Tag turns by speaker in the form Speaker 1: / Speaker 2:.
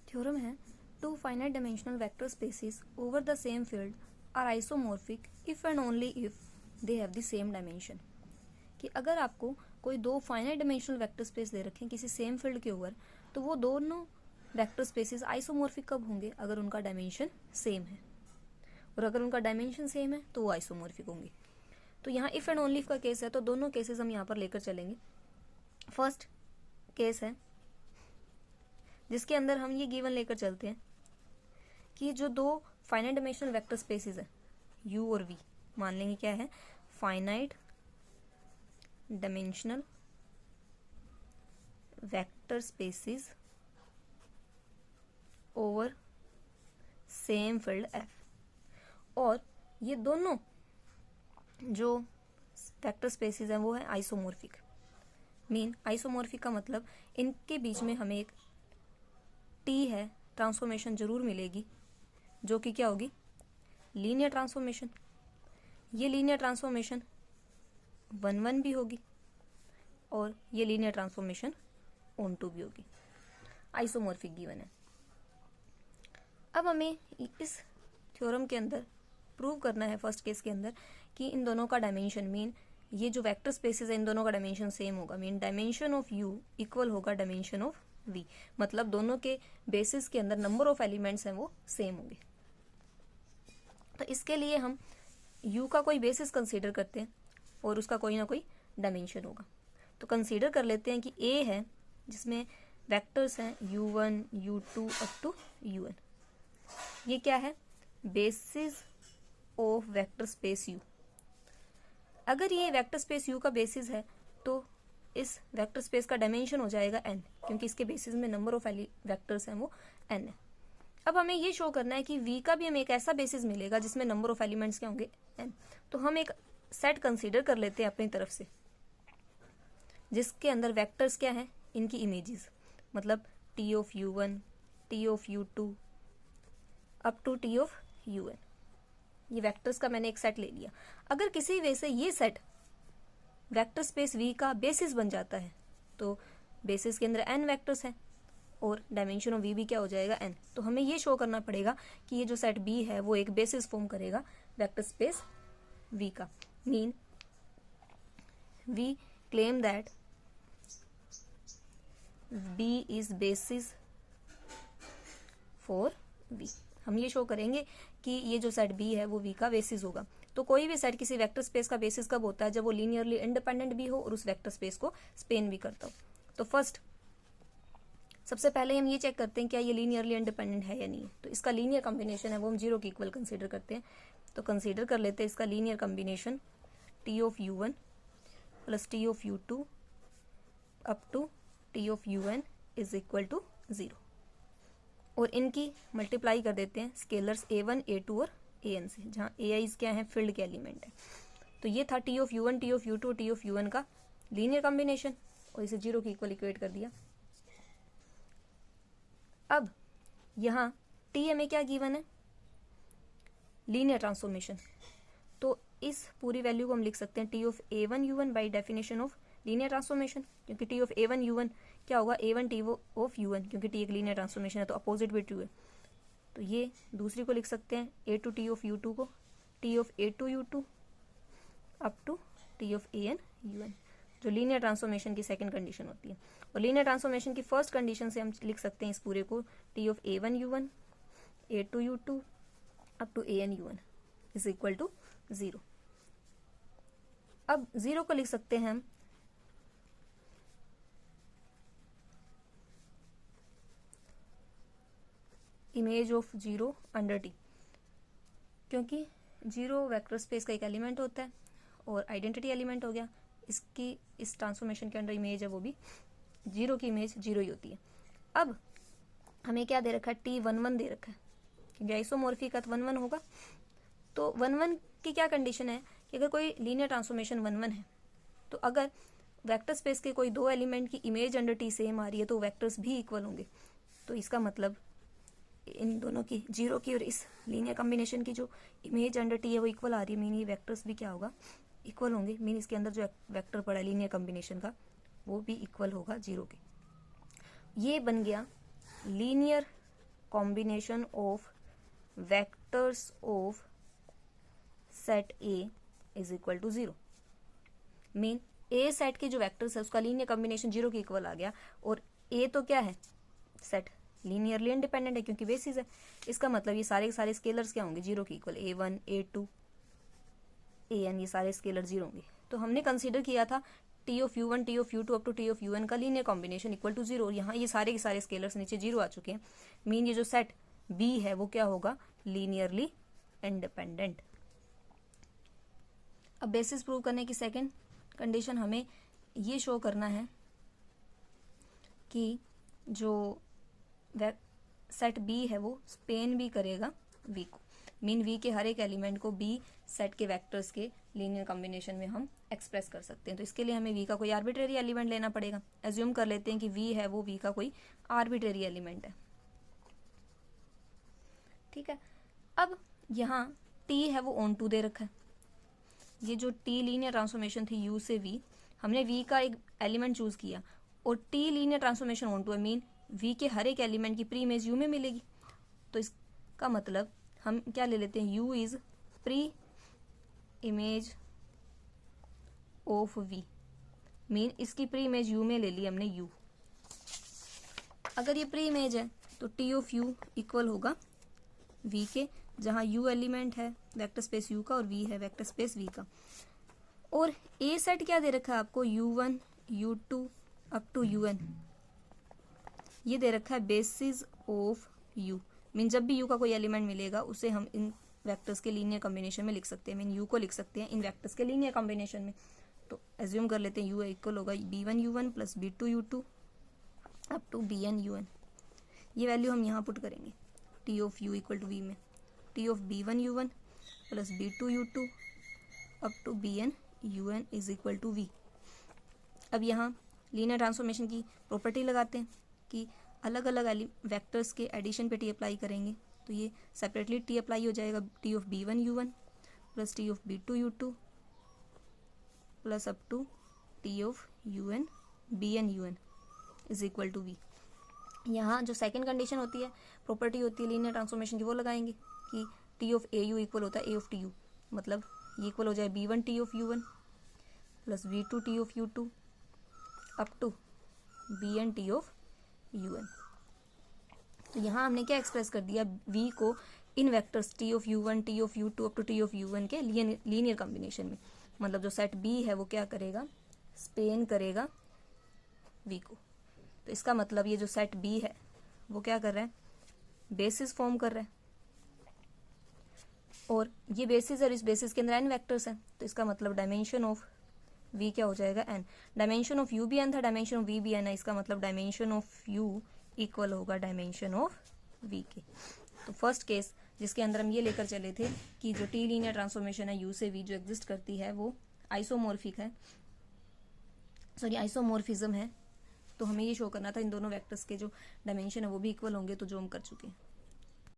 Speaker 1: Theorem है two finite dimensional vector spaces over the same field are isomorphic if and only if they have the same dimension. कि अगर आपको कोई दो finite dimensional vector space दे रखे हैं किसी सेम फील्ड के ऊपर, तो वो दोनों वेक्टर स्पेसेस आइसोमॉर्फिक कब होंगे? अगर उनका डायमेंशन सेम है, और अगर उनका डायमेंशन सेम है तो वो आइसोमॉर्फिक होंगे। तो यहाँ इफ एंड ओनली इफ का केस है, तो दोनों केसेस हम यहाँ पर लेकर चलेंगे। फर्स्ट केस है जिसके अंदर हम ये गिवन लेकर चलते हैं कि जो दो फाइनाइट डायमेंशनल वेक्टर स्पेसेस है u और v, मान लेंगे क्या है, finite dimensional vector spaces over same field f, और ये दोनों जो वेक्टर स्पेसेस हैं वो है आइसोमॉर्फिक। मीन आइसोमॉर्फिक का मतलब इनके बीच में हमें एक टी है ट्रांसफॉर्मेशन जरूर मिलेगी, जो कि क्या होगी, लीनियर ट्रांसफॉर्मेशन। ये लीनियर ट्रांसफॉर्मेशन 1-1 भी होगी और ये लीनियर ट्रांसफॉर्मेशन ऑन-टू भी होगी। आइसोमॉर्फिक गिवन है। अब हमें इस थ्योरम के अंदर प्रूव करना है फर्स्ट केस के अंदर कि इन दोनों का डायमेंशन, मीन ये जो वेक्टर स्पेसेस है इन दोनों का डायमेंशन सेम होगा। Mean dimension of u equal होगा डायमेंशन ऑफ v, मतलब दोनों के बेसिस के अंदर नंबर ऑफ एलिमेंट्स हैं वो सेम होंगे। तो इसके लिए हम u का कोई बेसिस कंसीडर करते हैं और उसका कोई ना कोई डायमेंशन होगा। तो कंसीडर कर लेते हैं कि a है जिसमें वेक्टर्स हैं u1 u2 up to un। ये क्या है, basis of vector space u। अगर ये वेक्टर स्पेस u का बेसिस है तो इस वेक्टर स्पेस का डायमेंशन हो जाएगा n, क्योंकि इसके बेसिस में नंबर ऑफ वेक्टर्स हैं वो n है। अब हमें ये शो करना है कि v का भी हमें एक ऐसा बेसिस मिलेगा जिसमें नंबर ऑफ एलिमेंट्स क्या होंगे, n। तो हम एक सेट कंसीडर कर लेते हैं अपनी तरफ से जिसके अंदर वेक्टर्स क्या है, इनकी इमेजेस, मतलब t of u1 t of u2 up to t of un। ये वेक्टर्स का मैंने एक सेट ले लिया। अगर किसी वे से ये सेट वेक्टर स्पेस v का बेसिस बन जाता है तो बेसिस के अंदर n वेक्टर्स हैं और डायमेंशन ऑफ v भी क्या हो जाएगा, n। तो हमें ये शो करना पड़ेगा कि ये जो सेट b है वो एक बेसिस फॉर्म करेगा वेक्टर स्पेस v का। Mean we claim that b is basis for v। हम ये शो करेंगे कि ये जो सेट b है वो v का बेसिस होगा। तो कोई भी सेट किसी वेक्टर स्पेस का बेसिस कब होता है, जब वो लीनियरली इंडिपेंडेंट भी हो और उस वेक्टर स्पेस को स्पेन भी करता हो। तो फर्स्ट सबसे पहले हम ये चेक करते हैं क्या ये लीनियरली इंडिपेंडेंट है या नहीं। तो इसका लीनियर कॉम्बिनेशन है वो हम 0 के इक्वल कंसीडर करते हैं। तो कंसीडर कर लेते हैं इसका linear combination t of u1 plus t of u2 up to t of un is equal to 0, और इनकी मल्टीप्लाई कर देते हैं स्केलर्स a1 a2 और an से, जहाँ ai क्या है, फील्ड के एलिमेंट है। तो ये था t of u1 t of u2 t of un का लीनियर कॉम्बिनेशन, और इसे 0 के इक्वल इक्वेट कर दिया। अब यहाँ t हमें क्या गिवन है, लीनियर ट्रांसफॉर्मेशन। तो इस पूरी वैल्यू को हम लिख सकते हैं t of a1 u1 by definition of linear transformation, क्योंकि t ऑफ a1 u1 क्या होगा, a1 t ऑफ u1, क्योंकि t एक लीनियर ट्रांसफॉर्मेशन है तो अपोजिट भी ट्रू है। तो ये दूसरी को लिख सकते हैं a2 t ऑफ u2 को t of a2 u2 up to t of an un, जो लीनियर ट्रांसफॉर्मेशन की सेकंड कंडीशन होती है। और लीनियर ट्रांसफॉर्मेशन की फर्स्ट कंडीशन से हम लिख सकते हैं इस पूरे को t of a1 u1 a2 u2 up to an un is equal to 0। अब 0 को लिख सकते हैं हम इमेज ऑफ 0 अंडर t, क्योंकि 0 वेक्टर स्पेस का एक एलिमेंट होता है और आइडेंटिटी एलिमेंट हो गया। इसकी इस ट्रांसफॉर्मेशन के अंडर इमेज है वो भी 0 की इमेज 0 ही होती है। अब हमें क्या दे रखा है, t11 दे रखा है, क्योंकि आइसोमॉर्फिक का तो 1-1 होगा। तो 1-1 की क्या कंडीशन है कि अगर कोई लीनियर ट्रांसफॉर्मेशन 1-1 है तो अगर वेक्टर स्पेस के कोई दो एलिमेंट की इमेज अंडर t सेम आ रही है तो वेक्टर्स भी इक्वल होंगे। तो इसका मतलब इन दोनों की 0 की और इस लीनियर कॉम्बिनेशन की जो इमेज अंडर t है वो इक्वल आ रही है। मीन ये वेक्टर्स भी क्या होगा, इक्वल होंगे। मीन इसके अंदर जो वेक्टर पड़ा है लीनियर कॉम्बिनेशन का वो भी इक्वल होगा 0 के। ये बन गया linear combination of vectors of set A is equal to 0। Mean A set के जो वेक्टर्स है उसका लीनियर कॉम्बिनेशन 0 के इक्वल आ गया, और ए तो क्या है, सेट लीनियरली इंडिपेंडेंट है क्योंकि बेसिस है। इसका मतलब ये सारे के सारे स्केलर्स क्या होंगे, 0 के इक्वल, a1 a2 an, ये सारे स्केलर 0 होंगे। तो हमने कंसीडर किया था T of u1 T of u2 up to T of un का लीनियर कॉम्बिनेशन इक्वल टू 0, और यहाँ ये सारे के सारे स्केलर्स नीचे 0 आ चुके हैं। मीन ये जो सेट b है वो क्या होगा, लीनियरली इंडिपेंडेंट। अब बेसिस प्रूव करने की सेकेंड कंडीशन हमें ये शो करना है कि जो सेट बी है वो स्पेन भी करेगा वी को। मीन वी के हर एक एलिमेंट को बी सेट के वेक्टर्स के लीनियर कॉम्बिनेशन में हम एक्सप्रेस कर सकते हैं। तो इसके लिए हमें वी का कोई आर्बिट्रेरी एलिमेंट लेना पड़ेगा। एज्यूम कर लेते हैं कि वी है वो वी का कोई आर्बिट्रेरी एलिमेंट है, ठीक है। अब यहाँ टी है वो ऑन टू दे रखा है। ये जो टी लीनियर ट्रांसफॉर्मेशन थी यू से वी, हमने वी का एक एलिमेंट चूज किया और T linear transformation on to है, मीन वी के हर एक एलिमेंट की प्री इमेज यू में मिलेगी। तो इसका मतलब हम क्या ले लेते हैं, U is pre image of V. Mean इसकी प्री इमेज यू में ले ली हमने यू। अगर ये प्री इमेज है तो टी ऑफ यू इक्वल होगा वी के, जहां यू एलिमेंट है वेक्टर स्पेस यू का और वी है वेक्टर स्पेस वी का। और ए सेट क्या दे रखा है आपको, u1 u2 up to un, ये दे रखा है बेसिस ऑफ u। मीन जब भी u का कोई एलिमेंट मिलेगा उसे हम इन वेक्टर्स के लीनियर कॉम्बिनेशन में लिख सकते हैं। मीन u को लिख सकते हैं इन वेक्टर्स के लीनियर कॉम्बिनेशन में। तो एज्यूम कर लेते हैं u इक्वल होगा b1 u1 plus b2 u2 up to bn un। ये वैल्यू हम यहाँ पुट करेंगे t of u equal to v में, t of b1 u1 plus b2 u2 up to bn un is equal to v। अब यहाँ linear transformation की property लगाते हैं कि अलग अलग वेक्टर्स के एडिशन पे टी अप्लाई करेंगे, तो ये सेपरेटली टी अप्लाई हो जाएगा, T of b1 u1 plus T of b2 u2 plus up to T of un bn un is equal to v। यहाँ जो सेकेंड कंडीशन होती है, प्रॉपर्टी होती है लीनियर ट्रांसफॉर्मेशन की, वो लगाएंगे कि T of A you equal होता है ए ऑफ टी यू। मतलब ये इक्वल हो जाए b1 T of u1 plus v2 T of u2 up to bn T of un। तो यहाँ हमने क्या एक्सप्रेस कर दिया, v को इन vectors T of u1 T of u2 up to T of un के लीनियर कॉम्बिनेशन में। मतलब जो सेट b है वो क्या करेगा, स्पेन करेगा v को। तो इसका मतलब ये जो सेट b है वो क्या कर रहा है, बेसिस फॉर्म कर रहा है, और ये बेसिस है और इस बेसिस के अंदर n वेक्टर्स हैं। तो इसका मतलब डायमेंशन ऑफ v क्या हो जाएगा, n। डायमेंशन ऑफ u भी n था, डायमेंशन ऑफ v भी n है। इसका मतलब डायमेंशन ऑफ u इक्वल होगा डायमेंशन ऑफ v के। तो फर्स्ट केस जिसके अंदर हम ये लेकर चले थे कि जो टी लीनियर ट्रांसफॉर्मेशन है u से v जो एग्जिस्ट करती है वो आइसोमॉर्फिक है, सॉरी आइसोमॉर्फिज्म है। तो हमें ये शो करना था इन दोनों वेक्टर्स के जो डायमेंशन है वो भी इक्वल होंगे, तो जो हम कर चुके हैं।